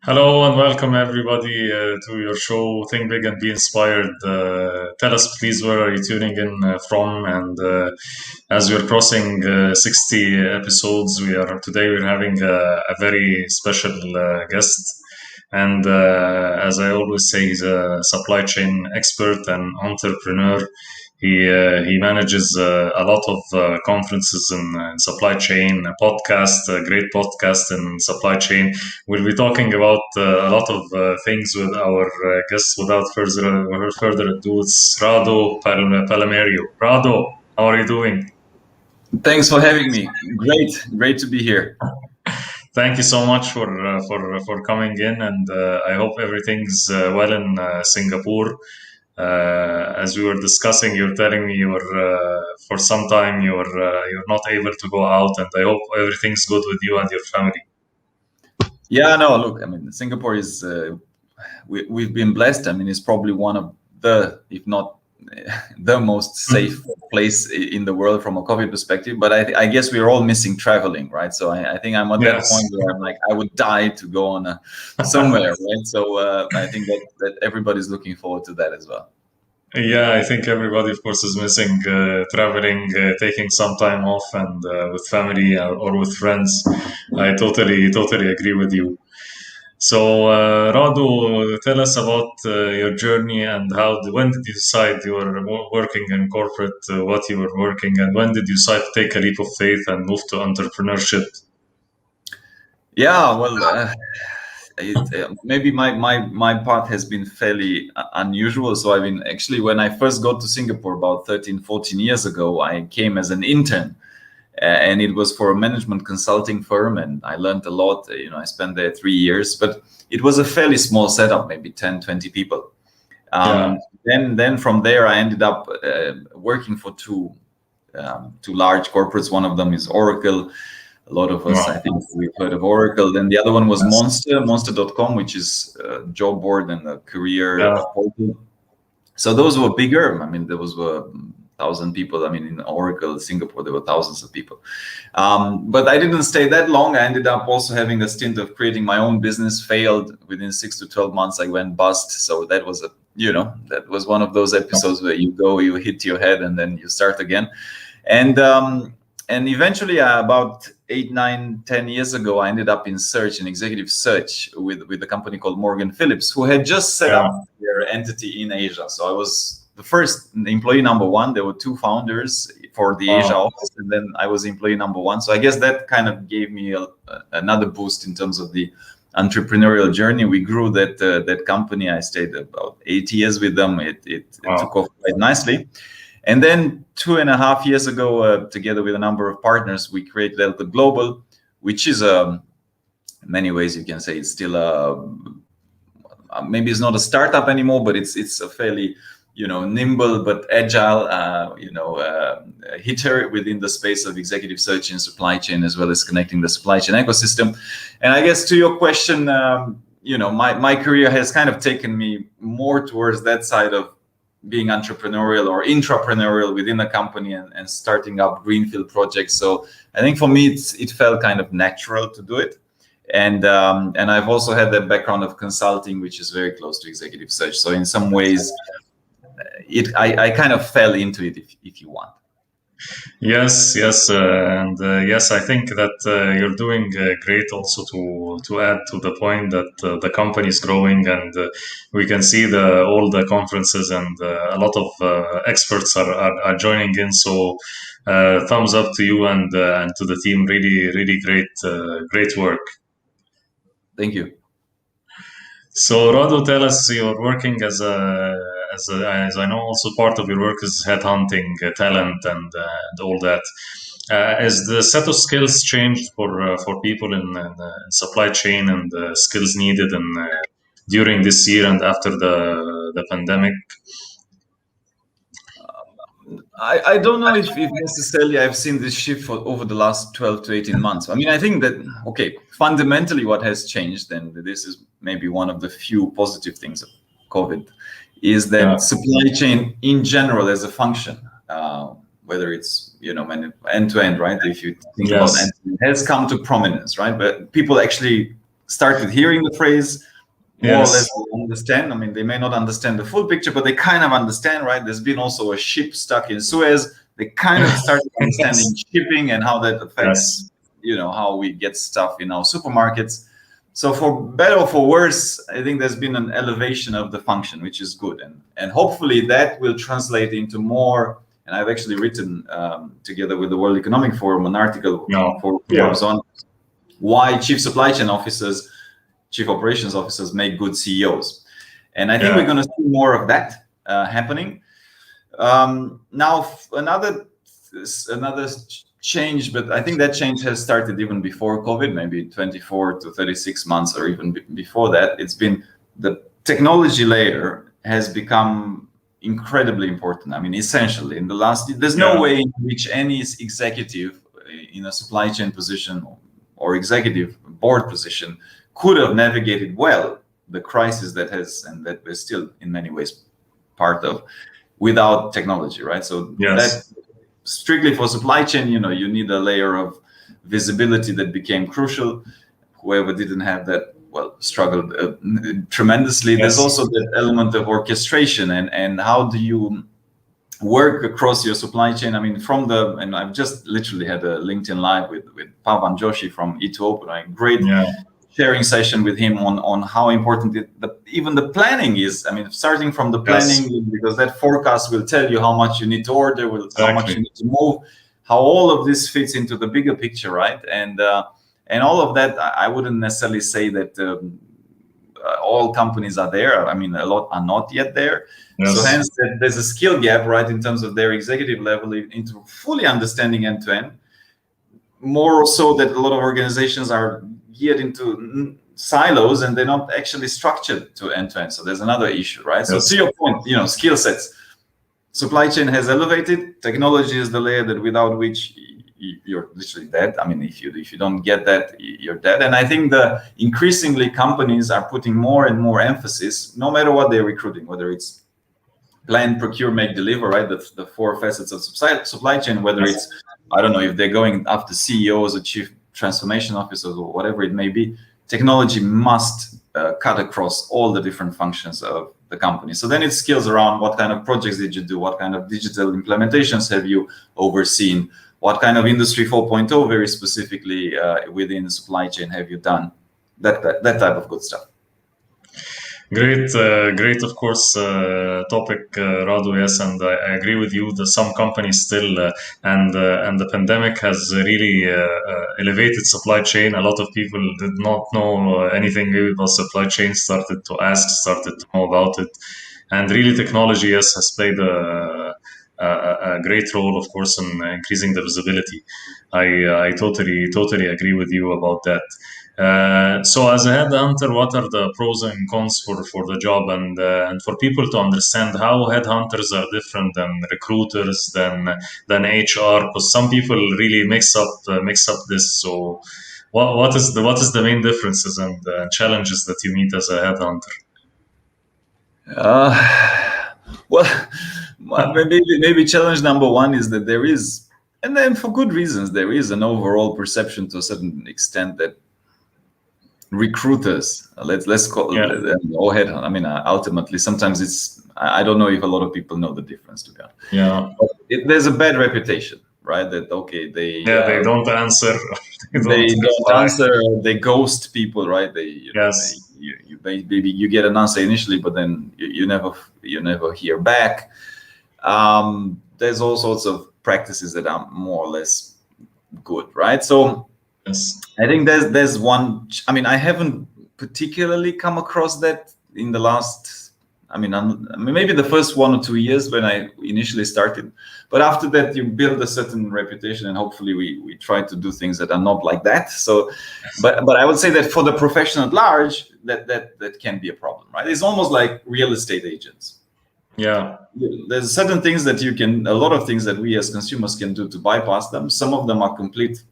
Hello and welcome everybody to your show Think Big and Be Inspired. Tell us please where are you tuning in from, and as we're crossing 60 episodes, we're having a very special guest, and as I always say, he's a supply chain expert and entrepreneur. He manages a lot of conferences in supply chain, a podcast, a great podcast in supply chain. We'll be talking about a lot of things with our guests. Without further ado, it's Radu Palamariu. Radu, how are you doing? Thanks for having me. Great to be here. Thank you so much for coming in, and I hope everything's well in Singapore. As we were discussing, you're telling me for some time you're not able to go out, and I hope everything's good with you and your family. Yeah, no, look, I mean, Singapore is we've been blessed. I mean, it's probably one of the, if not the most safe place in the world from a COVID perspective. But I guess we're all missing traveling, right? So I think I'm at that point where I'm like, I would die to go on somewhere, right? So I think that everybody's looking forward to that as well. Yeah, I think everybody, of course, is missing traveling, taking some time off, and with family or with friends. I totally agree with you. So, Radu, tell us about your journey and when did you decide you were working in corporate, what you were working, and when did you decide to take a leap of faith and move to entrepreneurship? Yeah, well, maybe my path has been fairly unusual. So I mean, actually, when I first got to Singapore about 13, 14 years ago, I came as an intern. And it was for a management consulting firm, and I learned a lot. I spent there 3 years, but it was a fairly small setup, maybe 10, 20 people. Then from there, I ended up working for two large corporates. One of them is Oracle. A lot of us, I think, we've heard of Oracle. Then the other one was Monster.com, which is a job board and a career portal. So those were bigger. I mean, those were 1,000 people. I mean, in Oracle, Singapore, there were thousands of people. But I didn't stay that long. I ended up also having a stint of creating my own business, failed within 6 to 12 months. I went bust. So that was that was one of those episodes where you hit your head and then you start again. And eventually, about 8, 9, 10 years ago, I ended up in executive search with a company called Morgan Phillips, who had just set up their entity in Asia. So I was the first employee number one. There were 2 founders for the Asia office, and then I was employee number 1. So I guess that kind of gave me another boost in terms of the entrepreneurial journey. We grew that company. I stayed about 8 years with them. It took off quite nicely. And then 2.5 years ago, together with a number of partners, we created Delta Global, which is in many ways you can say it's still maybe it's not a startup anymore, but it's a fairly nimble but agile hitter within the space of executive search and supply chain, as well as connecting the supply chain ecosystem. And I guess to your question, my career has kind of taken me more towards that side of being entrepreneurial or intrapreneurial within a company and starting up greenfield projects. So I think for me, it felt kind of natural to do it. And I've also had that background of consulting, which is very close to executive search. So in some ways, I kind of fell into it, if you want. Yes, and yes, I think that you're doing great. Also, to add to the point that the company is growing, and we can see all the conferences, and a lot of experts are joining in. So, thumbs up to you and to the team. Really great work. Thank you. So, Radu, tell us, you're working as I know, also part of your work is headhunting talent and all that. Has the set of skills changed for people in supply chain and the skills needed during this year and after the pandemic? I don't know if necessarily I've seen this shift over the last 12 to 18 months. I mean, I think that, fundamentally what has changed, and this is maybe one of the few positive things of COVID, is that supply chain in general as a function, whether it's, end to end, right? If you think about end to end, has come to prominence, right? But people actually started hearing the phrase, more or less Yes. understand. I mean, they may not understand the full picture, but they kind of understand, right? There's been also a ship stuck in Suez. They kind of started understanding Yes. shipping and how that Yes. affects, how we get stuff in our supermarkets. So for better or for worse, I think there's been an elevation of the function, which is good. And hopefully that will translate into more. And I've actually written together with the World Economic Forum an article Yeah. for Yeah. Forbes on why chief supply chain officers, chief operations officers make good CEOs. And I think we're going to see more of that happening. Now, another change, but I think that change has started even before COVID, maybe 24 to 36 months or even before that. It's been the technology layer has become incredibly important. I mean, essentially in the last, there's no way in which any executive in a supply chain position or executive board position could have navigated well the crisis that has, and that we're still in many ways part of, without technology, right? So that strictly for supply chain, you need a layer of visibility that became crucial. Whoever didn't have that, well, struggled tremendously. There's also the element of orchestration and how do you work across your supply chain. I mean, and I've just literally had a LinkedIn Live with Pavan Joshi from E2Open, a great sharing session with him on how important even the planning is. I mean, starting from the planning, because that forecast will tell you how much you need to order, how much you need to move, how all of this fits into the bigger picture, right? And all of that, I wouldn't necessarily say that all companies are there. I mean, a lot are not yet there. So hence, there's a skill gap, right, in terms of their executive level into fully understanding end-to-end. More so that a lot of organizations are geared into silos and they're not actually structured to end-to-end. So there's another issue, right? So to your point, skill sets. Supply chain has elevated. Technology is the layer that without which you're literally dead. I mean, if you don't get that, you're dead. And I think increasingly companies are putting more and more emphasis, no matter what they're recruiting, whether it's plan, procure, make, deliver, right? The four facets of supply chain, whether it's, I don't know, if they're going after CEOs or chief transformation officers or whatever it may be, technology must cut across all the different functions of the company. So then it's skills around what kind of projects did you do? What kind of digital implementations have you overseen? What kind of Industry 4.0 very specifically within the supply chain have you done? That type of good stuff. Great, of course, topic, Radu. Yes, and I agree with you that some companies still, and the pandemic has really elevated supply chain. A lot of people did not know anything about supply chain, started to ask, started to know about it, and really technology, yes, has played a great role, of course, in increasing the visibility. I totally agree with you about that. So as a headhunter, what are the pros and cons for the job, and for people to understand how headhunters are different than recruiters, than HR? Because some people really mix up this. So what is the main differences and challenges that you meet as a headhunter? Well, maybe challenge number one is that there is, and then for good reasons, there is an overall perception to a certain extent that recruiters, let's call it, or headhunt. I mean, ultimately, sometimes it's, I don't know if a lot of people know the difference, to be honest. Yeah. But there's a bad reputation, right? That they don't answer. they don't answer. They ghost people, right? Maybe you get an answer initially, but then you never hear back. There's all sorts of practices that are more or less good, right? So I think there's one. I mean, I haven't particularly come across that in the last. I mean, maybe the first 1 or 2 years when I initially started, but after that you build a certain reputation, and hopefully we try to do things that are not like that. So, but I would say that for the profession at large, that can be a problem, right? It's almost like real estate agents. Yeah. There's certain things that a lot of things that we as consumers can do to bypass them. Some of them are complete.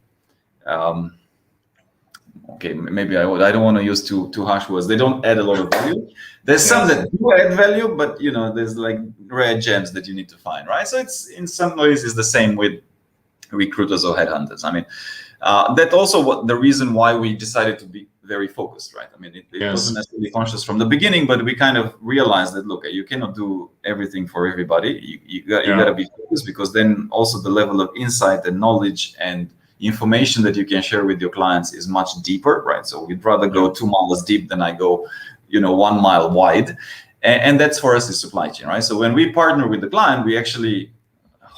Okay, maybe I don't want to use too harsh words. They don't add a lot of value. There's some that do add value, but there's like rare gems that you need to find, right? So it's in some ways is the same with recruiters or headhunters. I mean, that also the reason why we decided to be very focused, right? I mean, it Yes. wasn't necessarily conscious from the beginning, but we kind of realized that, look, you cannot do everything for everybody. You got to be focused, because then also the level of insight and knowledge and information that you can share with your clients is much deeper, right? So we'd rather go 2 miles deep than I go, 1 mile wide. And that's for us is supply chain, right? So when we partner with the client, we actually,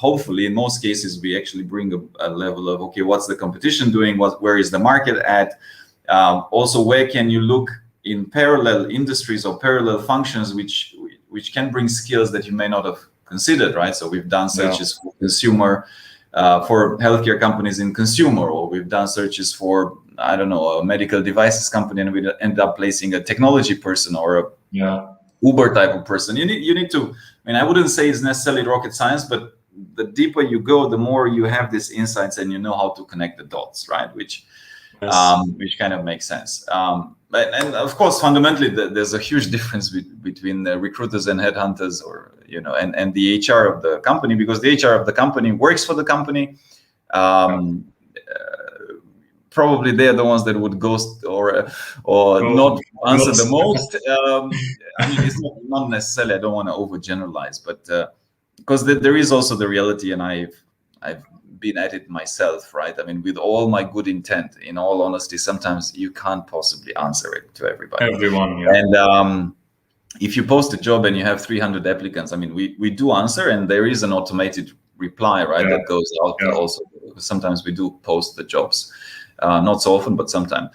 hopefully, in most cases, we actually bring a level of, okay, what's the competition doing? Where is the market at? Also, where can you look in parallel industries or parallel functions, which can bring skills that you may not have considered, right? So we've done searches for consumer, for healthcare companies in consumer, or we've done searches for, I don't know, a medical devices company, and we end up placing a technology person or a Uber type of person. You need to, I mean, I wouldn't say it's necessarily rocket science, but the deeper you go, the more you have these insights and you know how to connect the dots, right? Which kind of makes sense. And of course, fundamentally, there's a huge difference between the recruiters and headhunters, or and the HR of the company, because the HR of the company works for the company. Probably they're the ones that would ghost or not answer the most. I mean, it's not necessarily. I don't want to overgeneralize, but because there is also the reality, and I've been at it myself, right? I mean, with all my good intent, in all honesty, sometimes you can't possibly answer it to everybody. Everyone, And if you post a job and you have 300 applicants, I mean, we do answer, and there is an automated reply, right, that goes out also. Sometimes we do post the jobs. Not so often, but sometimes.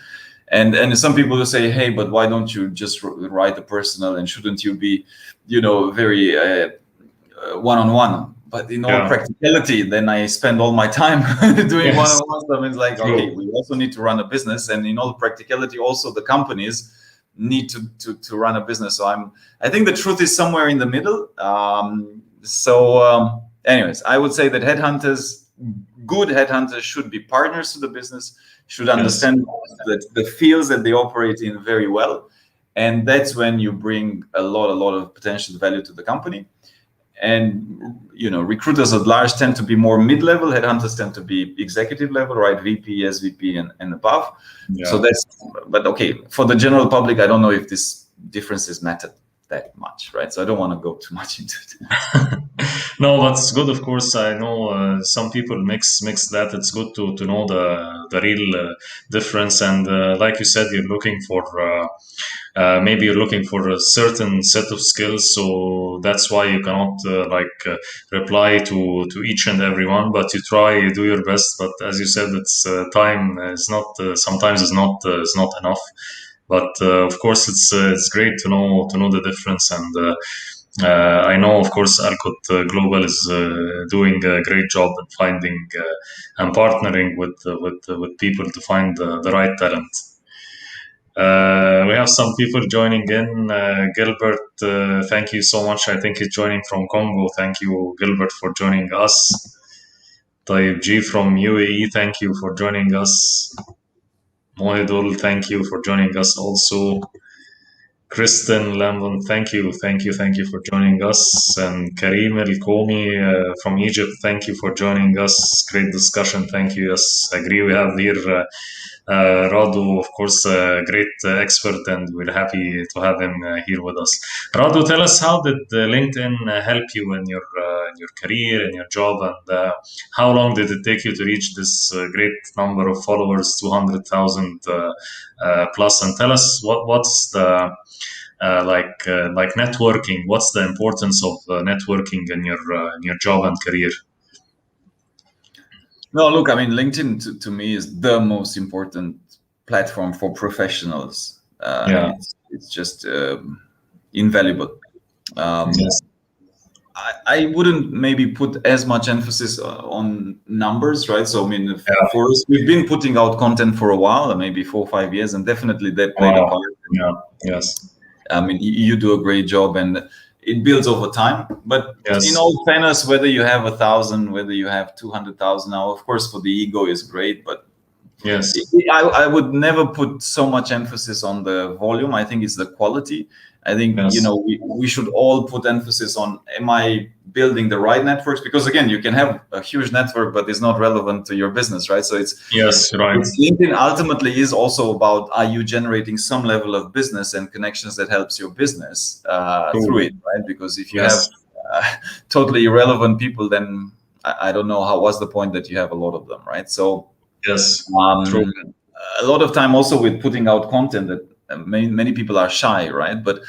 And some people will say, hey, but why don't you just write a personal, and shouldn't you be, very one-on-one? But in all practicality, then I spend all my time doing one-on-one stuff. It's like, okay, we also need to run a business, and in all practicality, also the companies need to run a business. So I think the truth is somewhere in the middle. Anyways, I would say that good headhunters should be partners to the business, should understand the fields that they operate in very well. And that's when you bring a lot of potential value to the company. And, recruiters at large tend to be more mid-level, headhunters tend to be executive level, right? VP, SVP, and above. So but okay, for the general public, I don't know if this differences matter that much, right? So I don't want to go too much into it. No, that's good. Of course, I know some people mix that. It's good to know the real difference. And like you said, you're looking for maybe you're looking for a certain set of skills. So that's why you cannot reply to each and every one. But you try, you do your best. But as you said, it's time is not sometimes is not enough. But of course, it's great to know the difference. And I know, of course, Alcott Global is doing a great job in finding and partnering with people to find the right talent. We have some people joining in. Gilbert, thank you so much. I think he's joining from Congo. Thank you, Gilbert, for joining us. Taib G from UAE, thank you for joining us. Mohidul, thank you for joining us also. Kristen Lambon, thank you for joining us. And Karim El Komi from Egypt, thank you for joining us. Great discussion, thank you. Yes, I agree. We have here Radu, of course, a great expert, and we're happy to have him here with us. Radu, tell us, how did LinkedIn help you in your career, in your job, and how long did it take you to reach this great number of followers, 200,000 plus? And tell us what's the like networking. What's the importance of networking in your job and career? No, look, I mean, LinkedIn to me is the most important platform for professionals. It's just invaluable. Yes. I wouldn't maybe put as much emphasis on numbers, right? So, I mean, for us, we've been putting out content for a while, maybe 4 or 5 years, and definitely that played a part. Yes. I mean, you do a great job, and it builds over time. But in all fairness, whether you have 1,000, whether you have 200,000, now, of course, for the ego is great, but Yes. I would never put so much emphasis on the volume. I think it's the quality. I think, Yes. we should all put emphasis on, am I building the right networks? Because again, you can have a huge network, but it's not relevant to your business, right? So Yes. Right. LinkedIn ultimately is also about, are you generating some level of business and connections that helps your business through True. it, right? Because if you have Yes. totally irrelevant people, then I don't know what's the point that you have a lot of them, right? So Yes. True. um, a lot of time also with putting out content that many people are shy, right? But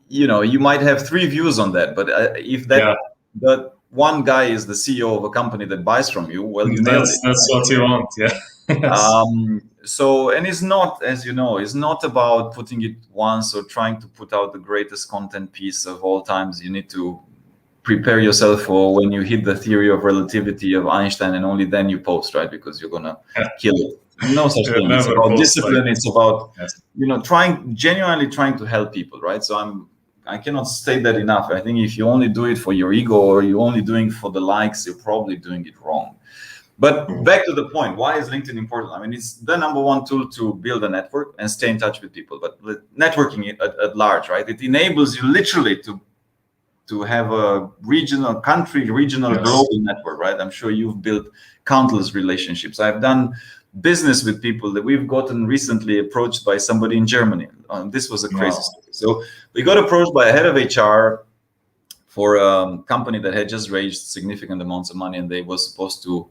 you might have 3 views on that, but if Yeah. that one guy is the CEO of a company that buys from you, well, you nailed it. That's what you want. Yeah. Yes. So, and it's not, as you know, it's not about putting it once or trying to put out the greatest content piece of all times. You need to prepare yourself for when you hit the theory of relativity of Einstein, and only then you post, right? Because you're gonna kill it. No such You thing. It's never about post like. discipline. It's about Yes. genuinely trying to help people, right? So I cannot state that enough. I think if you only do it for your ego or you're only doing it for the likes, you're probably doing it wrong. But back to the point, why is LinkedIn important? I mean, it's the number one tool to build a network and stay in touch with people. But networking at large, right? It enables you literally to have a regional, Yes. global network, right? I'm sure you've built countless relationships. I've done business with people that we've gotten recently approached by somebody in Germany. This was a crazy Wow. story. So we got approached by a head of HR for a company that had just raised significant amounts of money, and they was supposed to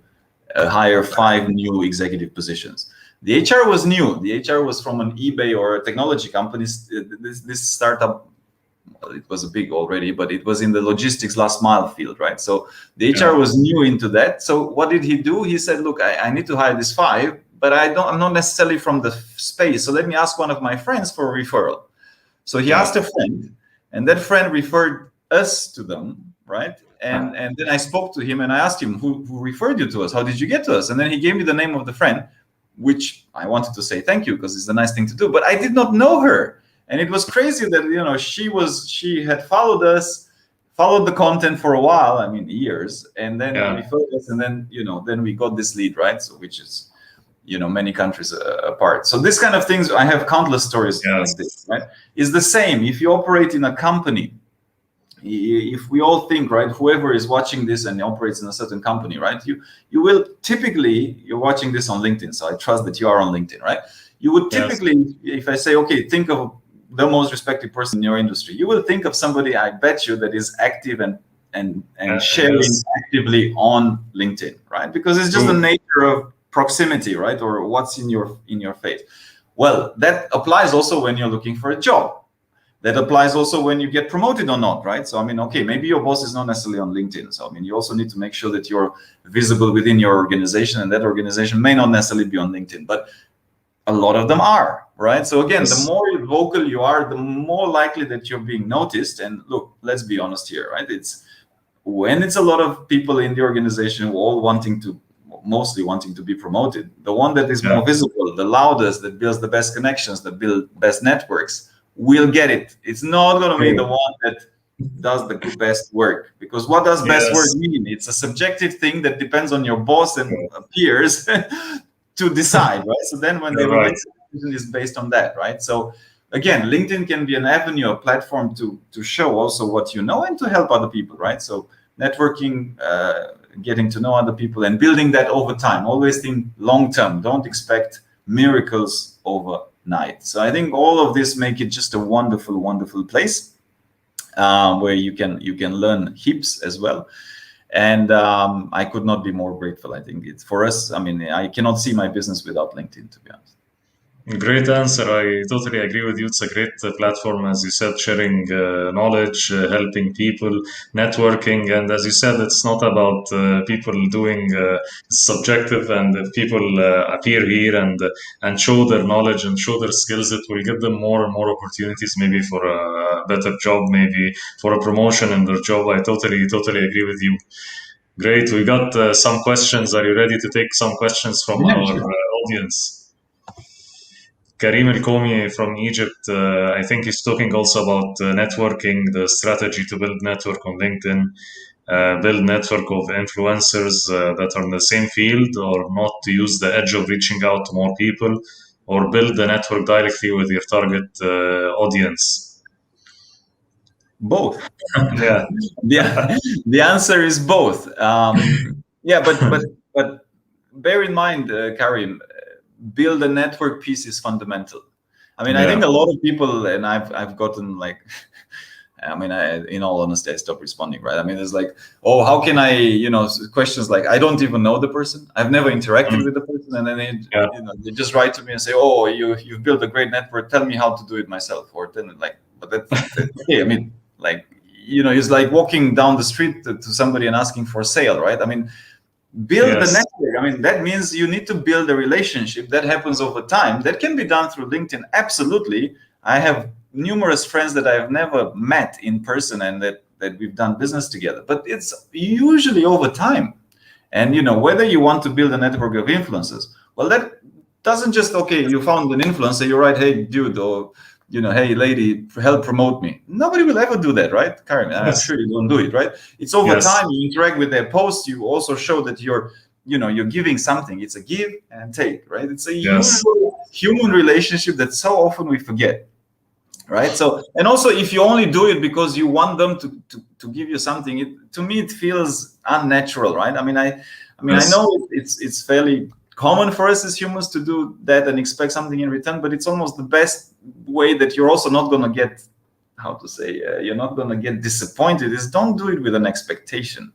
hire 5 new executive positions. The HR was new. The HR was from an eBay or a technology company. This startup, it was a big already, but it was in the logistics last mile field, right? So the HR was new into that. So what did he do? He said, look, I need to hire this 5, but I'm not necessarily from the space. So let me ask one of my friends for a referral. So he asked a friend, and that friend referred us to them, right? And then I spoke to him and I asked him, who referred you to us? How did you get to us? And then he gave me the name of the friend, which I wanted to say thank you because it's a nice thing to do, but I did not know her. And it was crazy that she had followed us, followed the content for a while, I mean years, and then referred us, and then we got this lead, right? So which is many countries apart. So this kind of things, I have countless stories like this, right? Is the same if you operate in a company. If we all think, right, whoever is watching this and operates in a certain company, right, you will typically, you're watching this on LinkedIn, so I trust that you are on LinkedIn, right? You would typically, if I say, okay, think of the most respected person in your industry, you will think of somebody, I bet you, that is active and sharing actively on LinkedIn, right? Because it's just the nature of proximity, right? Or what's in your face. Well, that applies also when you're looking for a job. That applies also when you get promoted or not, right? So, I mean, okay, maybe your boss is not necessarily on LinkedIn. So, I mean, you also need to make sure that you're visible within your organization, and that organization may not necessarily be on LinkedIn, but a lot of them are, right? So again, the more vocal you are, the more likely that you're being noticed. And look, let's be honest here, right? It's when it's a lot of people in the organization who all mostly wanting to be promoted, the one that is more visible, the loudest, that builds the best connections, that build best networks, will get it. It's not going to be the one that does the best work, because what does best work mean? It's a subjective thing that depends on your boss and peers to decide, right? So then when they will make a decision, is based on that, right? So again, LinkedIn can be an avenue, a platform to show also what you know and to help other people, right? So networking, getting to know other people and building that over time. Always think long term. Don't expect miracles overnight. So I think all of this make it just a wonderful, wonderful place where you can learn heaps as well. And I could not be more grateful. I think it's for us. I mean, I cannot see my business without LinkedIn, to be honest. Great answer. I totally agree with you. It's a great platform, as you said, sharing knowledge, helping people, networking. And as you said, it's not about people doing subjective. And if people appear here and show their knowledge and show their skills, it will give them more and more opportunities, maybe for a better job, maybe for a promotion in their job. I totally agree with you. Great. We got some questions. Are you ready to take some questions from our audience? Karim El Komi from Egypt, I think he's talking also about networking, the strategy to build network on LinkedIn. build network of influencers that are in the same field, or not to use the edge of reaching out to more people, or build the network directly with your target audience? Both. Yeah. The answer is both. Yeah, but bear in mind, Karim, build a network piece is fundamental. I mean, I think a lot of people, and I've gotten like, I mean, in all honesty, I stopped responding, right? I mean, it's like, oh, how can I, questions like, I don't even know the person. I've never interacted with the person. And then they just write to me and say, oh, you've built a great network. Tell me how to do it myself. Or then like, but that's okay. I mean, like, it's like walking down the street to somebody and asking for a sale, right? I mean, build the network. I mean, that means you need to build a relationship that happens over time. That can be done through LinkedIn. Absolutely. I have numerous friends that I've never met in person and that we've done business together, but it's usually over time. And whether you want to build a network of influencers, well, that doesn't just, okay, you found an influencer, you write, hey dude, or hey lady, help promote me. Nobody will ever do that, right, Karim? I'm sure you don't do it, right? It's over time. You interact with their posts. You also show that you're giving something. It's a give and take, right? It's a usual human relationship that so often we forget, right? So, and also if you only do it because you want them to give you something, to me it feels unnatural, right? I mean, I know it's fairly common for us as humans to do that and expect something in return, but it's almost the best way that you're also not going to get, you're not going to get disappointed, is don't do it with an expectation.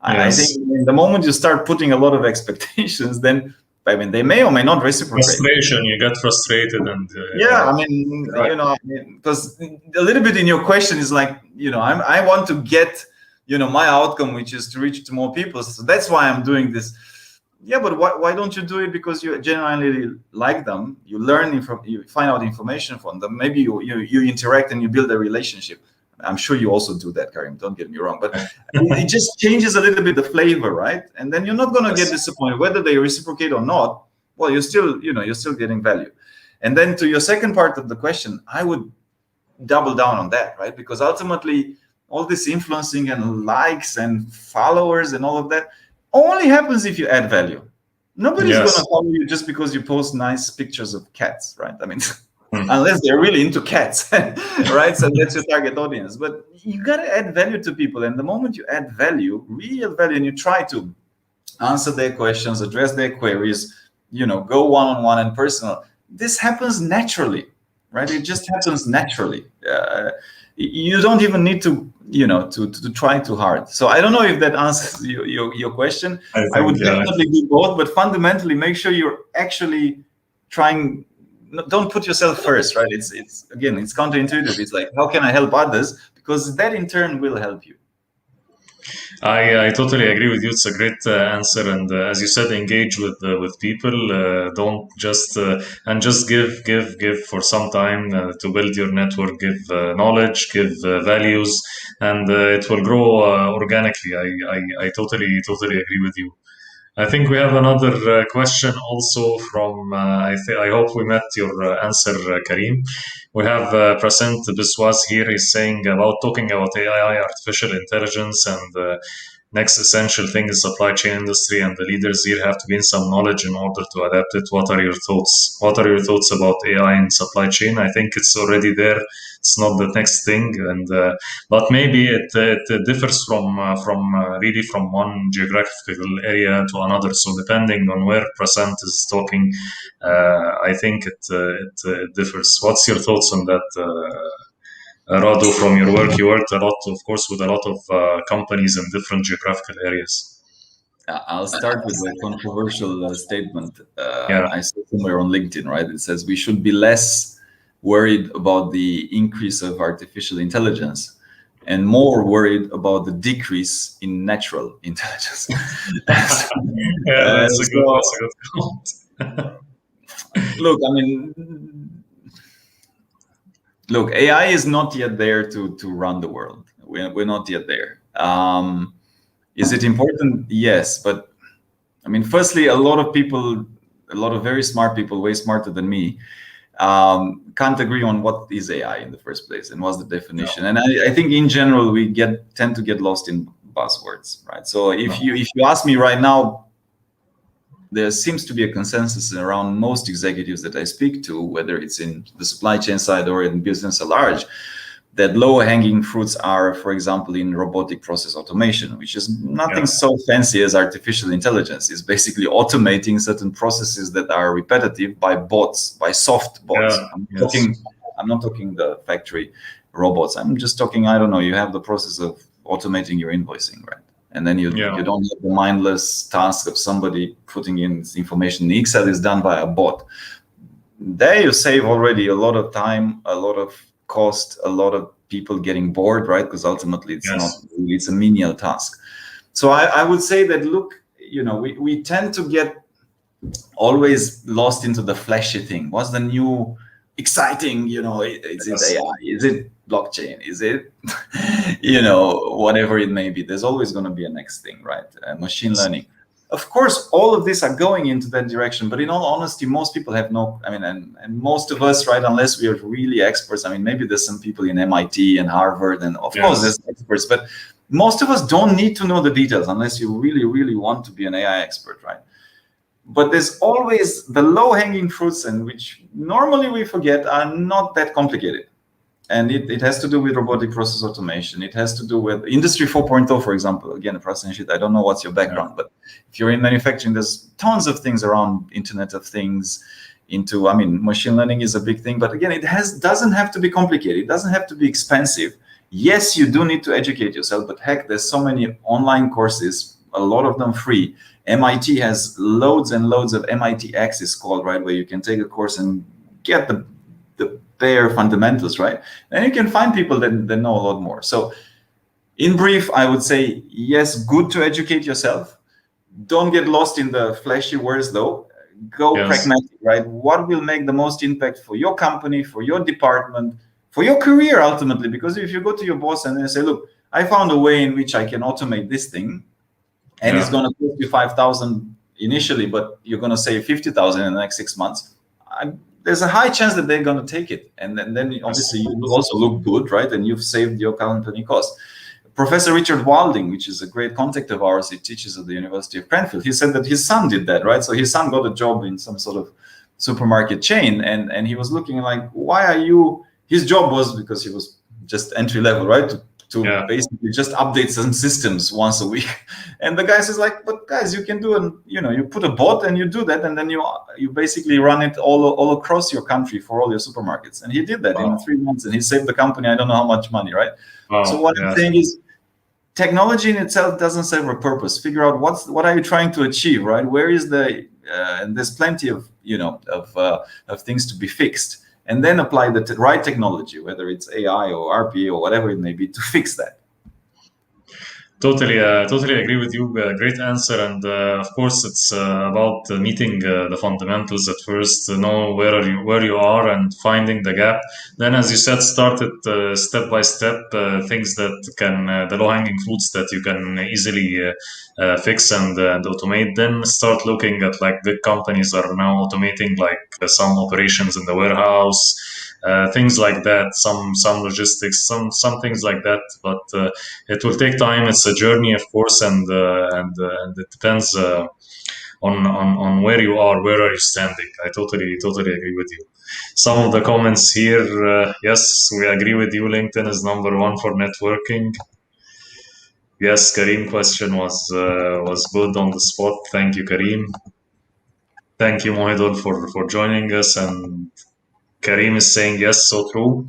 I think in the moment you start putting a lot of expectations, then I mean they may or may not reciprocate. Frustration, you get frustrated, and I mean, because a little bit in your question is like, I want to get, my outcome, which is to reach to more people, so that's why I'm doing this. Yeah, but why don't you do it because you genuinely like them? You learn you find out information from them. Maybe you interact and you build a relationship. I'm sure you also do that, Karim. Don't get me wrong, but it just changes a little bit the flavor, right? And then you're not going to get disappointed whether they reciprocate or not. Well, you're still getting value. And then to your second part of the question, I would double down on that, right? Because ultimately, all this influencing and likes and followers and all of that only happens if you add value. Nobody's going to follow you just because you post nice pictures of cats, right? I mean, unless they're really into cats, right? So that's your target audience. But you got to add value to people. And the moment you add value, real value, and you try to answer their questions, address their queries, go one-on-one and personal, this happens naturally, right? It just happens naturally. You don't even need to try too hard. So I don't know if that answers your question. I would definitely do both, but fundamentally make sure you're actually trying. Don't put yourself first, right? It's counterintuitive. It's like, how can I help others? Because that in turn will help you. I totally agree with you. It's a great answer, and as you said, engage with people. Don't just and just give for some time to build your network. Give knowledge, give values, and it will grow organically. I totally agree with you. I think we have another question also from, I hope we met your answer, Karim. We have Prasant Biswas here. He's saying talking about AI, artificial intelligence, and next essential thing is supply chain industry, and the leaders here have to gain some knowledge in order to adapt it. What are your thoughts? What are your thoughts about AI in supply chain? I think it's already there. It's not the next thing, and but maybe it differs from really from one geographical area to another. So depending on where Prasant is talking, I think it differs. What's your thoughts on that? Radu, from your work, you worked a lot, of course, with a lot of companies in different geographical areas. I'll start with a controversial statement. I saw somewhere on LinkedIn, right? It says we should be less worried about the increase of artificial intelligence and more worried about the decrease in natural intelligence. That's a good comment. Look, AI is not yet there to run the world. We're not yet there. Is it important? Yes, but I mean, firstly, a lot of very smart people, way smarter than me, can't agree on what is AI in the first place and what's the definition. And I think in general we tend to get lost in buzzwords, right? So if you ask me right now, there seems to be a consensus around most executives that I speak to, whether it's in the supply chain side or in business at large, that low-hanging fruits are, for example, in robotic process automation, which is nothing so fancy as artificial intelligence. It's basically automating certain processes that are repetitive by bots, by soft bots. I'm not talking the factory robots. I'm just talking, I don't know, you have the process of automating your invoicing, right? And then you don't have the mindless task of somebody putting in information in Excel. Is done by a bot. There you save already a lot of time, a lot of cost, a lot of people getting bored, right? Because ultimately it's a menial task. So I would say that, look, we tend to get always lost into the flashy thing. What's the new exciting, is it AI? Is it blockchain? Is it, whatever it may be? There's always going to be a next thing, right? Machine learning. Of course, all of these are going into that direction, but in all honesty, most people have and most of us, right, unless we are really experts, maybe there's some people in MIT and Harvard, and of course there's experts, but most of us don't need to know the details unless you really, really want to be an AI expert, right? But there's always the low-hanging fruits, and which normally we forget are not that complicated. And it has to do with robotic process automation. It has to do with Industry 4.0, for example. Again, Prasenjit, I don't know what's your background, but if you're in manufacturing, there's tons of things around Internet of Things. Machine learning is a big thing, but again, doesn't have to be complicated. It doesn't have to be expensive. Yes, you do need to educate yourself, but heck, there's so many online courses, a lot of them free. MIT has loads and loads of MIT X, is called, right, where you can take a course and get the bare fundamentals, right? And you can find people that know a lot more. So in brief, I would say, yes, good to educate yourself. Don't get lost in the flashy words, though. Go pragmatic, right? What will make the most impact for your company, for your department, for your career, ultimately? Because if you go to your boss and they say, look, I found a way in which I can automate this thing, and it's going to cost you 5,000 initially, but you're going to save 50,000 in the next 6 months, there's a high chance that they're going to take it. And then obviously you will also look good, right? And you've saved your company cost. Professor Richard Walding, which is a great contact of ours, he teaches at the University of Cranfield. He said that his son did that, right? So his son got a job in some sort of supermarket chain, and he was looking like, why are you? His job was, because he was just entry level, right? To basically just update some systems once a week. And the guy says like, but guys, you can do you put a bot and you do that, and then you basically run it all across your country for all your supermarkets. And he did that in 3 months, and he saved the company I don't know how much money, right? So what I'm saying is, technology in itself doesn't serve a purpose. Figure out what are you trying to achieve, right? Where is and there's plenty of of things to be fixed. And then apply the right technology, whether it's AI or RPA or whatever it may be, to fix that. Totally agree with you. Great answer. And of course, it's about meeting the fundamentals at first, know where you are and finding the gap. Then, as you said, start it step by step, things that can, the low-hanging fruits that you can easily fix and automate. Then start looking at, like, big companies are now automating, like, some operations in the warehouse. Things like that, some logistics, some things like that, but it will take time. It's a journey, of course, and it depends on where you are, where are you standing. I totally agree with you. Some of the comments here, yes, we agree with you. LinkedIn is #1 for networking. Yes, Kareem question was good on the spot. Thank you, Kareem. Thank you, Mohidul, for joining us. And Kareem is saying, yes, so true.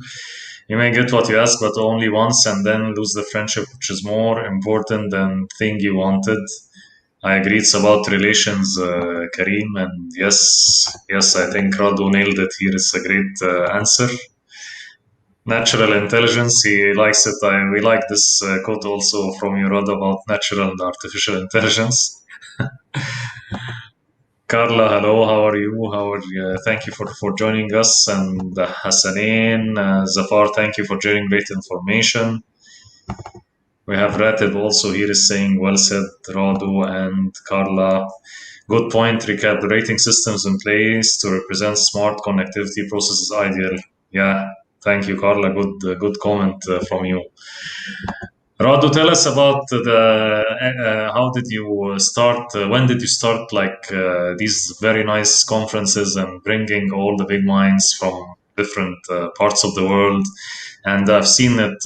You may get what you ask, but only once, and then lose the friendship, which is more important than thing you wanted. I agree. It's about relations, Kareem. And yes, I think Radu nailed it here. It's a great answer. Natural intelligence, he likes it. We like this quote also from you, Radu, about natural and artificial intelligence. Carla, hello, how are you? Thank you for joining us. And Hassanin, Zafar, thank you for sharing great information. We have Ratib also here is saying, well said, Radu and Carla. Good point, recap the rating systems in place to represent smart connectivity processes ideal. Yeah, thank you, Carla. Good comment from you. Radu, tell us about how did you start? When did you start these very nice conferences and bringing all the big minds from different parts of the world? And I've seen that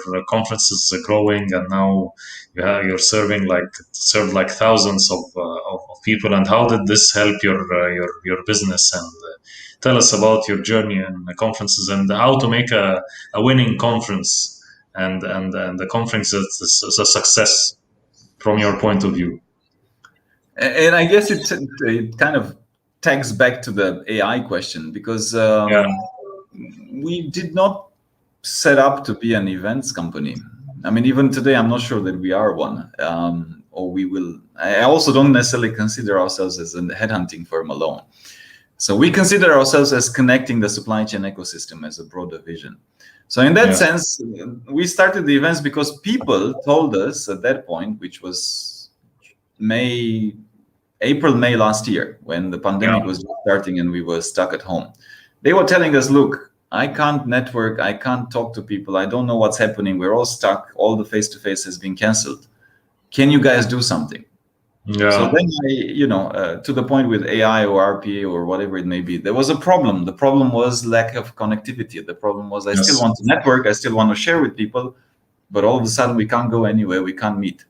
your conferences are growing, and now you're served like thousands of people. And how did this help your business? And tell us about your journey in the conferences and how to make a winning conference and the conference is a success from your point of view. And I guess it kind of tags back to the AI question, because we did not set up to be an events company. I mean, even today, I'm not sure that we are one, or we will. I also don't necessarily consider ourselves as a headhunting firm alone. So we consider ourselves as connecting the supply chain ecosystem as a broader vision. So in that sense, we started the events because people told us at that point, which was April, May last year, when the pandemic was starting and we were stuck at home. They were telling us, look, I can't network, I can't talk to people, I don't know what's happening, we're all stuck, all the face-to-face has been canceled. Can you guys do something? Yeah. So then to the point with AI or RPA or whatever it may be, there was a problem. The problem was lack of connectivity. The problem was I still want to network, I still want to share with people, but all of a sudden we can't go anywhere, we can't meet.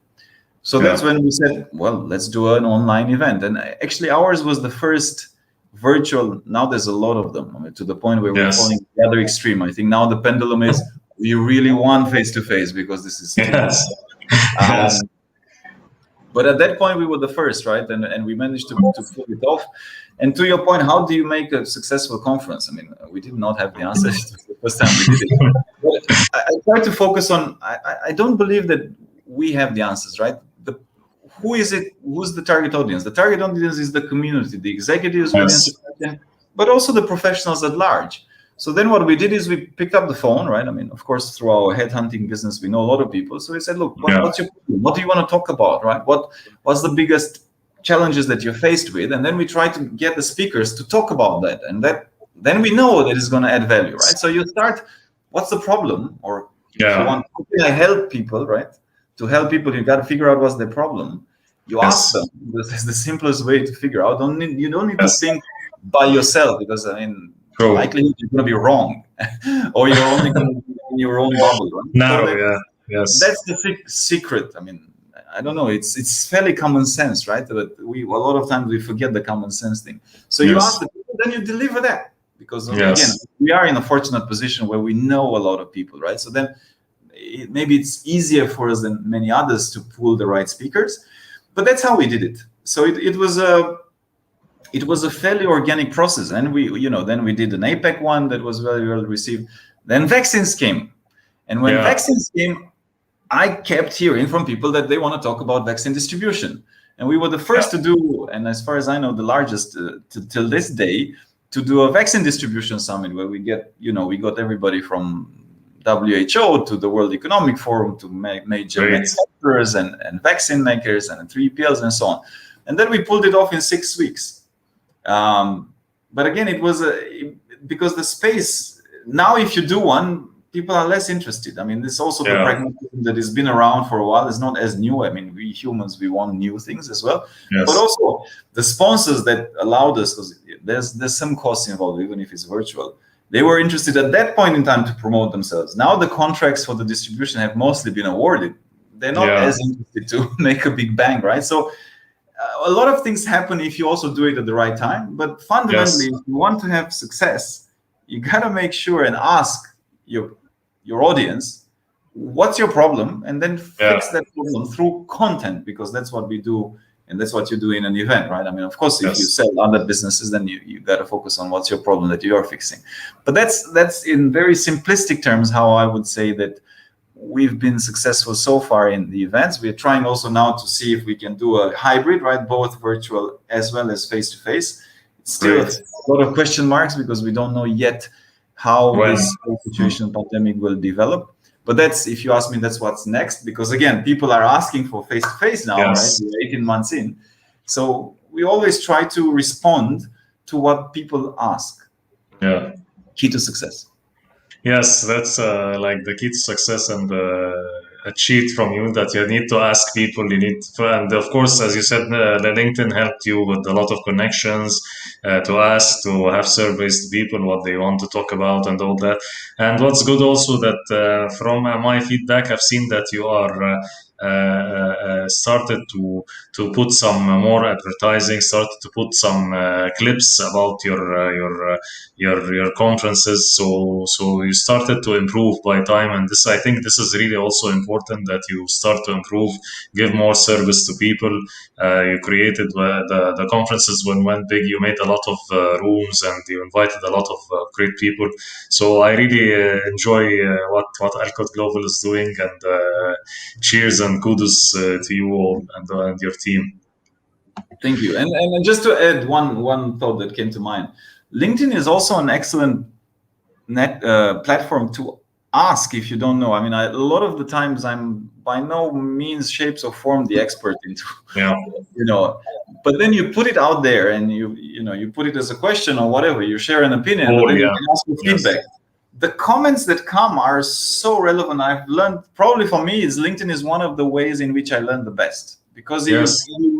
So that's when we said, well, let's do an online event. And actually ours was the first virtual. Now there's a lot of them, I mean, to the point where we're falling the other extreme. I think now the pendulum is we really want face-to-face because this is but at that point we were the first, right? And we managed to pull it off. And to your point, how do you make a successful conference? I mean, we did not have the answers the first time we did it. But I try to focus on, I don't believe that we have the answers, right? Who is it? Who's the target audience? The target audience is the community, the executives, but also the professionals at large. So then what we did is we picked up the phone, right? I mean, of course, through our headhunting business, we know a lot of people. So we said, look, what's your problem? What do you want to talk about, right? What's the biggest challenges that you're faced with? And then we try to get the speakers to talk about that. And then we know that it's going to add value, right? So you start, what's the problem? Or if you want to help people, right? To help people, you got to figure out what's their problem. You ask them. That's the simplest way to figure out. You don't need to think by yourself, because I mean, likely you're going to be wrong, or you're only going to be in your own bubble. Right? That's the secret. I mean, I don't know. It's fairly common sense, right? But a lot of times we forget the common sense thing. So you ask the people, then you deliver that, because again, we are in a fortunate position where we know a lot of people, right? So then maybe it's easier for us than many others to pull the right speakers. But that's how we did it. So it was a fairly organic process, and then we did an APEC one that was very well received. Then vaccines came, and when vaccines came, I kept hearing from people that they want to talk about vaccine distribution, and we were the first to do, and as far as I know, the largest till this day, to do a vaccine distribution summit where we got everybody from WHO to the World Economic Forum to major manufacturers and vaccine makers and 3PLs and so on. And then we pulled it off in 6 weeks. But again, it was because the space, now if you do one, people are less interested. I mean, this also the pragmatism that has been around for a while is not as new. I mean, we humans, we want new things as well. But also the sponsors that allowed us, because there's some costs involved, even if it's virtual. They were interested at that point in time to promote themselves. Now the contracts for the distribution have mostly been awarded. They're not as interested to make a big bang, right? So a lot of things happen if you also do it at the right time. But fundamentally, if you want to have success, you got to make sure and ask your audience, what's your problem? And then fix that problem through content, because that's what we do. And that's what you do in an event, right? I mean, of course, if you sell other businesses, then you got to focus on what's your problem that you are fixing. But that's in very simplistic terms how I would say that we've been successful so far in the events. We're trying also now to see if we can do a hybrid, right? Both virtual as well as face-to-face. It's still a lot of question marks because we don't know yet how this situation pandemic will develop. But that's, if you ask me, that's what's next, because again, people are asking for face-to-face now, right? We're 18 months in. So we always try to respond to what people ask. Key to success. Yes, that's like the key to success, and a cheat from you that you need to ask people. And of course, as you said, the LinkedIn helped you with a lot of connections to ask, to have surveys to people what they want to talk about and all that. And what's good also that from my feedback, I've seen that you are started to put some more advertising, started to put some clips about your conferences. So you started to improve by time, and this I think this is really also important that you start to improve, give more service to people. You created the conferences when went big. You made a lot of rooms and you invited a lot of great people. So I really enjoy what Alcott Global is doing, and cheers and kudos to you all and your team. Thank you. And just to add one thought that came to mind, LinkedIn is also an excellent platform to ask if you don't know. I mean, a lot of the times I'm by no means, shapes, or form the expert into, but then you put it out there and you put it as a question or whatever, you share an opinion, but then you can ask for feedback. The comments that come are so relevant. I've learned, probably for me, LinkedIn is one of the ways in which I learn the best, because you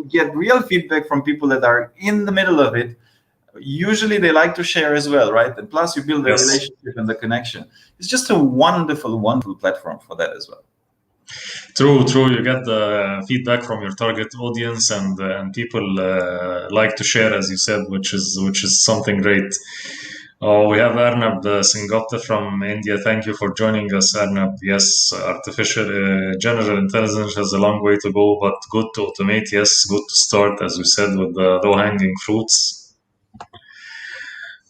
get real feedback from people that are in the middle of it. Usually they like to share as well, right? And plus you build a relationship and the connection. It's just a wonderful, wonderful platform for that as well. True. You get the feedback from your target audience, and people like to share, as you said, which is something great. Oh, we have Arnab Singupta from India. Thank you for joining us, Arnab. Yes, artificial general intelligence has a long way to go, but good to automate. Yes, good to start, as we said, with the low-hanging fruits.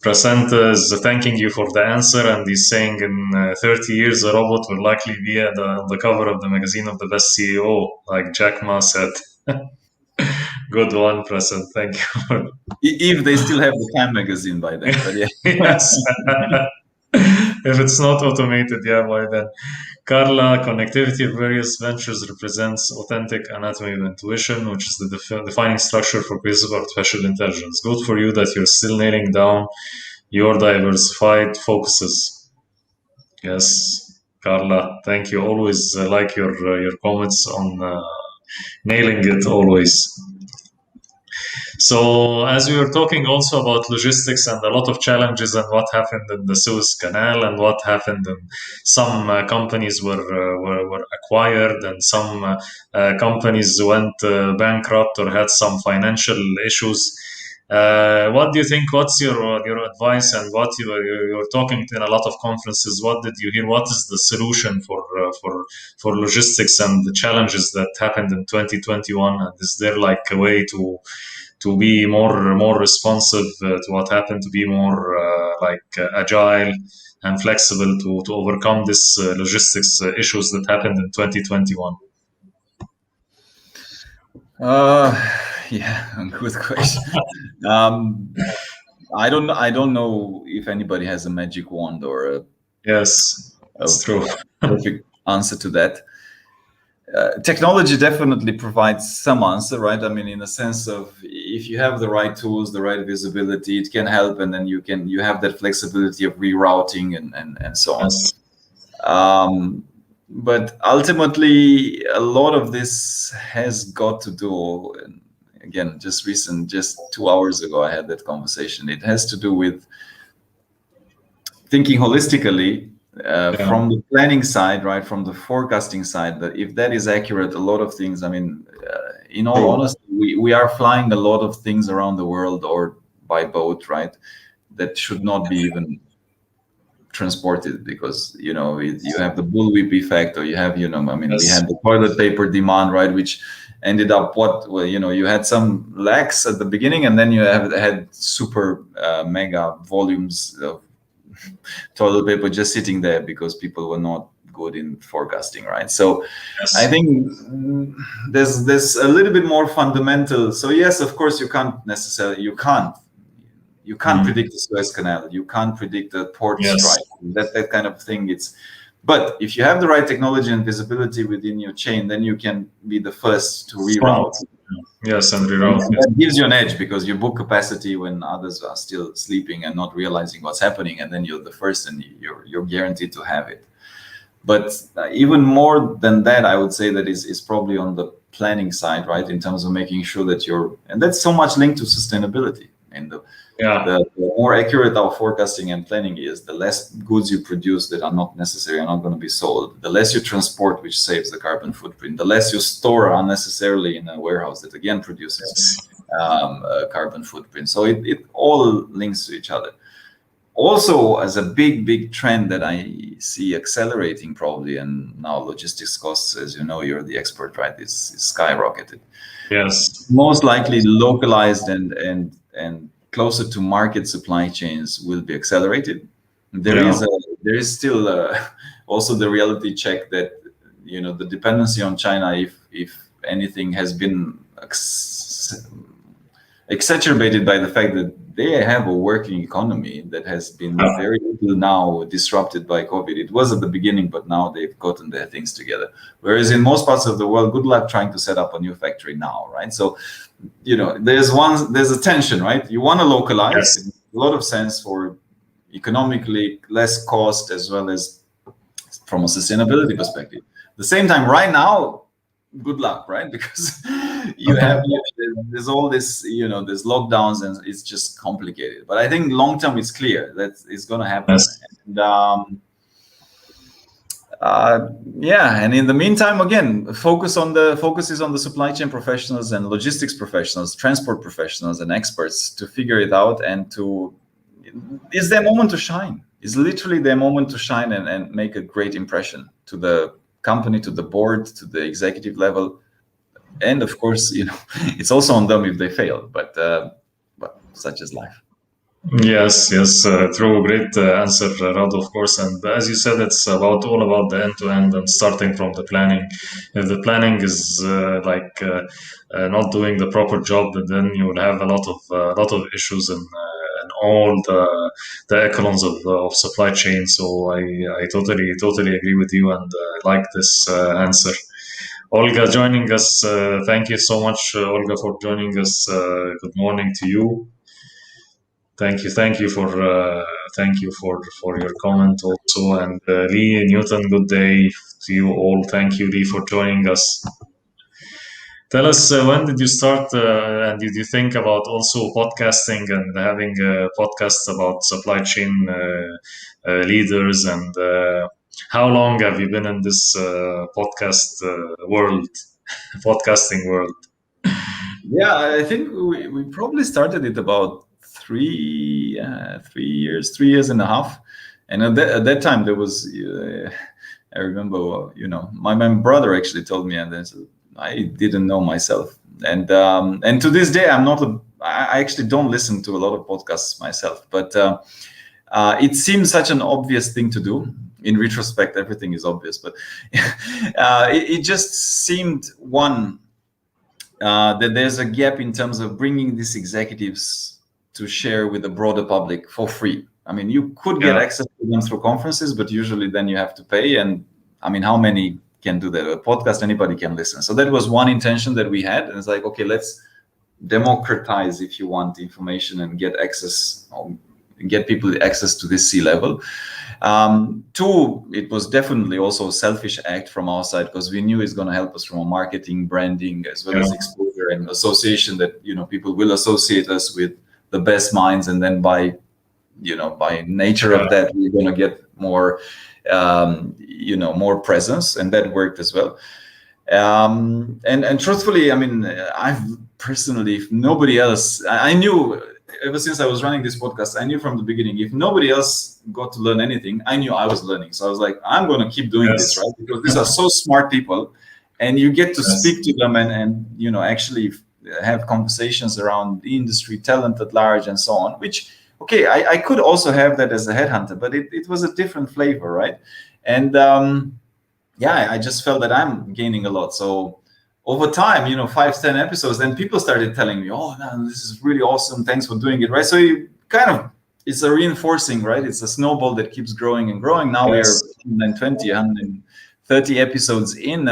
Prasant is thanking you for the answer, and he's saying in 30 years, a robot will likely be on the cover of the magazine of the best CEO, like Jack Ma said. Good one, Prasant. Thank you. If they still have the Time magazine by then, but yeah. Yes. If it's not automated, by then. Carla, connectivity of various ventures represents authentic anatomy of intuition, which is the defining structure for cases of artificial intelligence. Good for you that you're still nailing down your diversified focuses. Yes, Carla, thank you. Always like your comments on nailing it always. So as we were talking also about logistics and a lot of challenges and what happened in the Suez Canal and what happened in some companies were acquired and some companies went bankrupt or had some financial issues. What do you think? What's your advice, and what you're talking in a lot of conferences? What did you hear? What is the solution for logistics and the challenges that happened in 2021? And is there like a way to be more responsive to what happened, to be more agile and flexible to overcome this logistics issues that happened in 2021? Good question. I don't know if anybody has a magic wand or a perfect answer to that. Technology definitely provides some answer, right? I mean, in a sense of, if you have the right tools, the right visibility, it can help, and then you have that flexibility of rerouting and so on. But ultimately, a lot of this has got to do, and again, just 2 hours ago, I had that conversation. It has to do with thinking holistically. From the planning side, right, from the forecasting side, that if that is accurate, a lot of things, I mean, in all honesty, we are flying a lot of things around the world or by boat, right, that should not be even transported, because you have the bullwhip effect, or you have we had the toilet paper demand, right, which ended up you had some lacks at the beginning, and then you had super mega volumes of toilet paper just sitting there because people were not good in forecasting, right? So I think there's a little bit more fundamental. So yes, of course, you can't predict the Suez Canal, you can't predict the port strike, that kind of thing. But if you have the right technology and visibility within your chain, then you can be the first to reroute. Yes, and reroute. That gives you an edge, because you book capacity when others are still sleeping and not realizing what's happening, and then you're the first, and you're guaranteed to have it. But even more than that, I would say that is probably on the planning side, right? In terms of making sure that and that's so much linked to sustainability. And the more accurate our forecasting and planning is, the less goods you produce that are not necessary, are not going to be sold, the less you transport, which saves the carbon footprint, the less you store unnecessarily in a warehouse that again produces a carbon footprint. So it all links to each other. Also, as a big trend that I see accelerating probably, and now logistics costs, as you know, you're the expert, right? Is skyrocketed. Yes. Most likely localized and closer to market supply chains will be accelerated. There is still also the reality check that the dependency on China, if anything, has been exacerbated by the fact that they have a working economy that has been very little now disrupted by COVID. It was at the beginning, but now they've gotten their things together. Whereas in most parts of the world, good luck trying to set up a new factory now, right? So, there's a tension, right? You want to localize. Yes. It makes a lot of sense for economically less cost, as well as from a sustainability perspective. At the same time, right now, good luck, right? Because there's all this, there's lockdowns, and it's just complicated. But I think long term, it's clear that it's going to happen. Yes. And in the meantime, again, focus is on the supply chain professionals and logistics professionals, transport professionals, and experts to figure it out, and it's their moment to shine. It's literally their moment to shine and make a great impression to the company, to the board, to the executive level. And of course, it's also on them if they fail, but such is life. Yes, true. Great answer, Radu, of course. And as you said, it's all about the end-to-end and starting from the planning. If the planning is not doing the proper job, then you will have a lot of issues in all the echelons of supply chain. So I totally agree with you, and like this answer. Olga joining us. Thank you so much, Olga, for joining us. Good morning to you. Thank you for your comment also, and Lee Newton. Good day to you all. Thank you, Lee, for joining us. Tell us when did you start, and did you think about also podcasting and having a podcast about supply chain leaders, and how long have you been in this podcasting world? Yeah, I think we probably started it about 3 years and a half, and at that time there was I remember my brother actually told me, and then I didn't know myself, and to this day I actually don't listen to a lot of podcasts myself, but it seems such an obvious thing to do. In retrospect, everything is obvious, but it just seemed that there's a gap in terms of bringing these executives to share with the broader public for free. I mean, you could get access to them through conferences, but usually then you have to pay. And I mean, how many can do that? A podcast, anybody can listen. So that was one intention that we had. And it's like, okay, let's democratize, if you want, information and get access, or get people access to this C-level. Two, it was definitely also a selfish act from our side, because we knew it's going to help us from a marketing, branding, as well as exposure and association, that people will associate us with the best minds, and then by nature of that, we're going to get more more presence, and that worked as well. And truthfully, I mean, I've personally, if nobody else, I knew ever since I was running this podcast, I knew from the beginning, if nobody else got to learn anything, I knew I was learning. So I was like, I'm going to keep doing this, right? Because these are so smart people, and you get to speak to them and actually have conversations around the industry, talent at large, and so on, which, okay, I could also have that as a headhunter, but it was a different flavor, right? And I just felt that I'm gaining a lot. So over time, 5-10 episodes, then people started telling me, oh, no, this is really awesome. Thanks for doing it, right? So you it's a reinforcing, right? It's a snowball that keeps growing and growing. Now we're 120, 130 episodes in.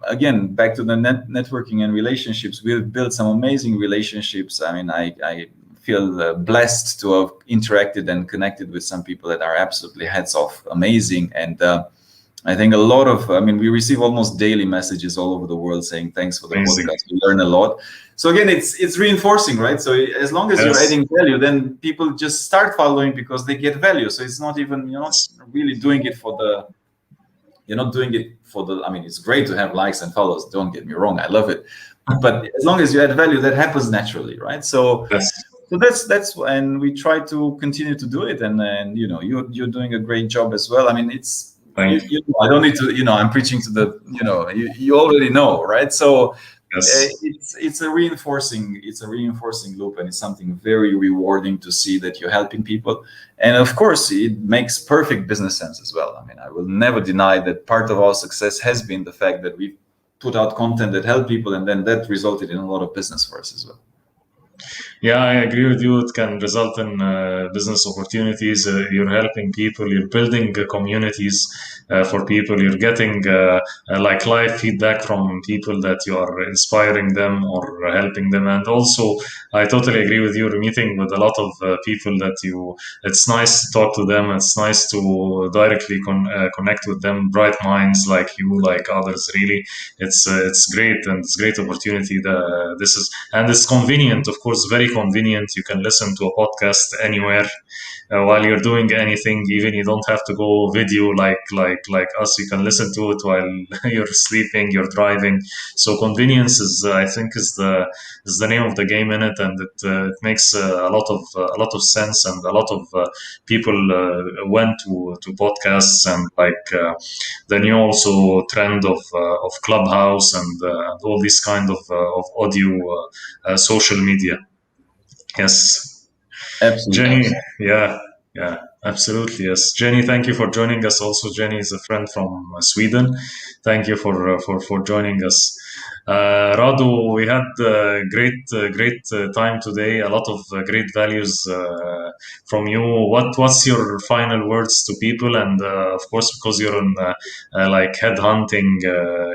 Again, back to the networking and relationships. We've built some amazing relationships. I mean, I feel blessed to have interacted and connected with some people that are absolutely heads off amazing. And I think a lot of, I mean, we receive almost daily messages all over the world saying thanks for the Amazing. podcast. We learn a lot. So again, it's reinforcing, right? So as long as you're adding value, then people just start following because they get value. So it's not even, you're not really doing it for the, you're not doing it for the, I mean, it's great to have likes and follows. Don't get me wrong. I love it. But as long as you add value, that happens naturally, right? So that's and we try to continue to do it. And you know, you're doing a great job as well. I mean, it's, you know, I don't need to, you know, I'm preaching to the, you know, you already know, right? So it's a reinforcing loop, and it's something very rewarding to see that you're helping people. And of course, it makes perfect business sense as well. I mean, I will never deny that part of our success has been the fact that we put out content that helped people, and then that resulted in a lot of business for us as well. Yeah, I agree with you. It can result in business opportunities. You're helping people. You're building communities for people. You're getting like live feedback from people that you are inspiring them or helping them. And also, I totally agree with you. You're meeting with a lot of people that you. It's nice to talk to them. It's nice to directly connect with them. Bright minds like you, like others. Really, it's great, and it's a great opportunity. This is, and it's convenient, of course, very convenient. You can listen to a podcast anywhere while you're doing anything. Even you don't have to go video like us. You can listen to it while you're sleeping, you're driving. So convenience is, I think, is the name of the game in it, and it makes a lot of sense. And a lot of people went to podcasts, and like the new also trend of Clubhouse and all these kind of audio social media. Yes. Absolutely. Jenny, yeah, absolutely. Yes. Jenny, thank you for joining us. Also, Jenny is a friend from Sweden. Thank you for joining us. Radu, we had great time today. A lot of great values from you. What's your final words to people? And of course, because you're in like headhunting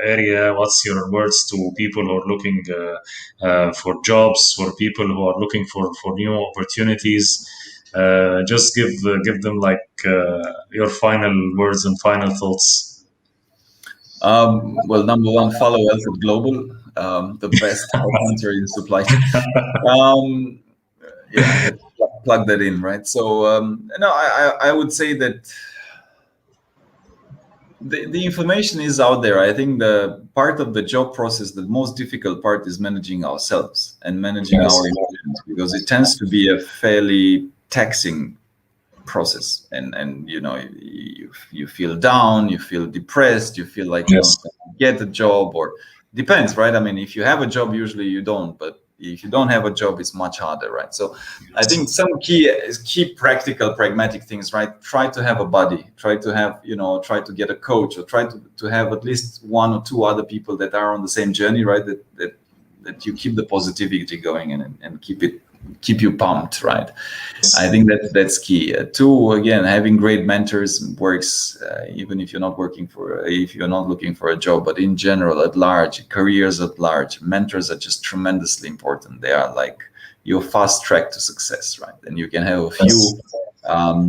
area, what's your words to people who are looking for jobs, for people who are looking for new opportunities? Just give them like your final words and final thoughts. Well, number one, follow Alfred Global, the best hunter in supply chain. Yeah, plug that in, right? So no, I would say that the information is out there. I think the part of the job process, the most difficult part, is managing ourselves and managing our emotions, because it tends to be a fairly taxing process. And you know, you feel down, you feel depressed, you feel like you don't get a job, or depends, right? I mean, if you have a job, usually you don't, but if you don't have a job, it's much harder, right? So I think some key practical, pragmatic things, right? Try to have a buddy, try to have, you know, try to get a coach, or try to have at least one or two other people that are on the same journey, right? That you keep the positivity going and keep you pumped, right? I think that's key. Two, again, having great mentors works, even if you're not looking for a job, but in general, at large, careers at large, mentors are just tremendously important. They are like your fast track to success, right? And you can have a few.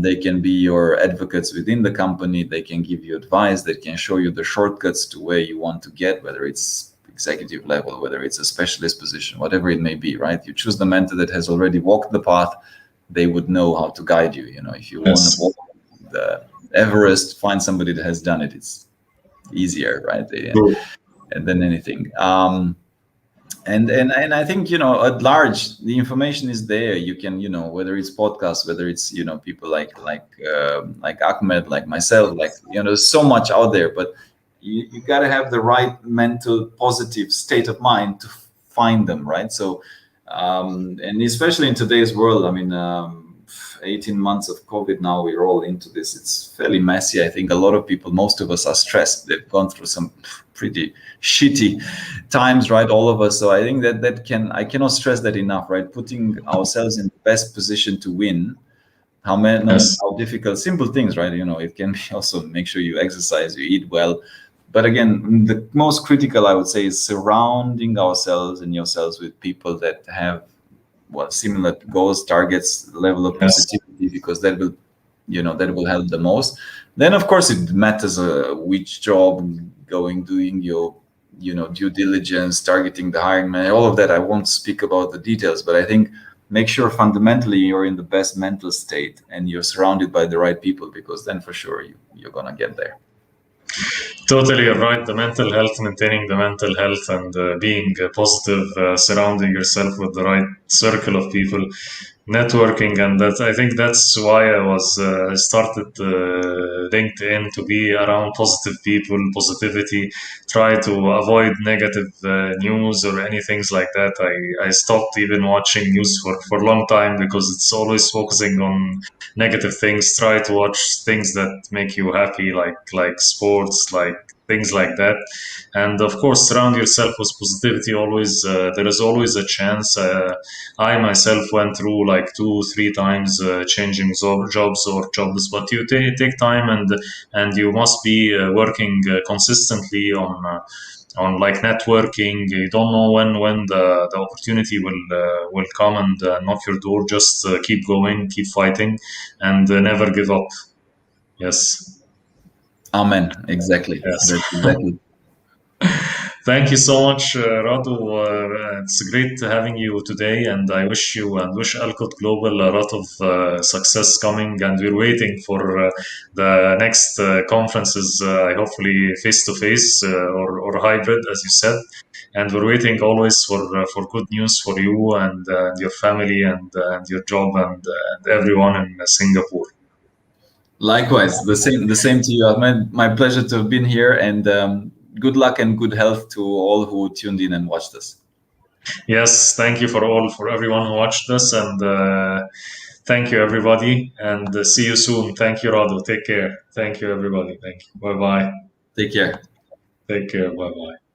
They can be your advocates within the company. They can give you advice. They can show you the shortcuts to where you want to get, whether it's executive level, whether it's a specialist position, whatever it may be, right? You choose the mentor that has already walked the path. They would know how to guide you. You know, if you want to walk the Everest, find somebody that has done it. It's easier, right? And than anything. And I think, you know, at large, the information is there. You can, you know, whether it's podcasts, whether it's, you know, people like Ahmed, like myself, like, you know, there's so much out there, but you got to have the right mental positive state of mind to find them, right? So and especially in today's world, I mean, 18 months of COVID now, we're all into this. It's fairly messy. I think a lot of people, most of us, are stressed. They've gone through some pretty shitty times, right? All of us. So I think I cannot stress that enough, right? Putting ourselves in the best position to win. How difficult, simple things, right? You know, it can be also make sure you exercise, you eat well. But again, the most critical, I would say, is surrounding ourselves and yourselves with people that have similar goals, targets, level of Yes. positivity, because that will, that will help the most. Then of course it matters which job, doing your due diligence, targeting the hiring man, all of that. I won't speak about the details, but I think make sure fundamentally you're in the best mental state and you're surrounded by the right people, because then for sure you're gonna get there. Totally, you're right. The mental health, maintaining the mental health, and being positive, surrounding yourself with the right circle of people, networking, and that I think that's why I was started LinkedIn, to be around positive people, positivity. Try to avoid negative news or any things like that. I stopped even watching news for a long time, because it's always focusing on negative things. Try to watch things that make you happy, like sports, like things like that. And of course, surround yourself with positivity always. There is always a chance. I myself went through like 2 3 times changing jobs or jobs, but you take time, and you must be working consistently on like networking. You don't know when the opportunity will come and knock your door. Just keep going, keep fighting, and never give up. Yes. Amen. Exactly. Yes. That's exactly. Thank you so much, Radu. It's great having you today, and I wish you and wish Alcott Global a lot of success coming. And we're waiting for the next conferences, hopefully face to face or hybrid, as you said. And we're waiting always for good news for you and your family and your job and everyone in Singapore. Likewise, the same to you, Ahmed. My pleasure to have been here, and good luck and good health to all who tuned in and watched us. Yes, thank you for everyone who watched this, and thank you everybody, and see you soon. Thank you, Radu. Take care. Thank you everybody. Thank you. Bye bye. Take care. Take care. Bye bye.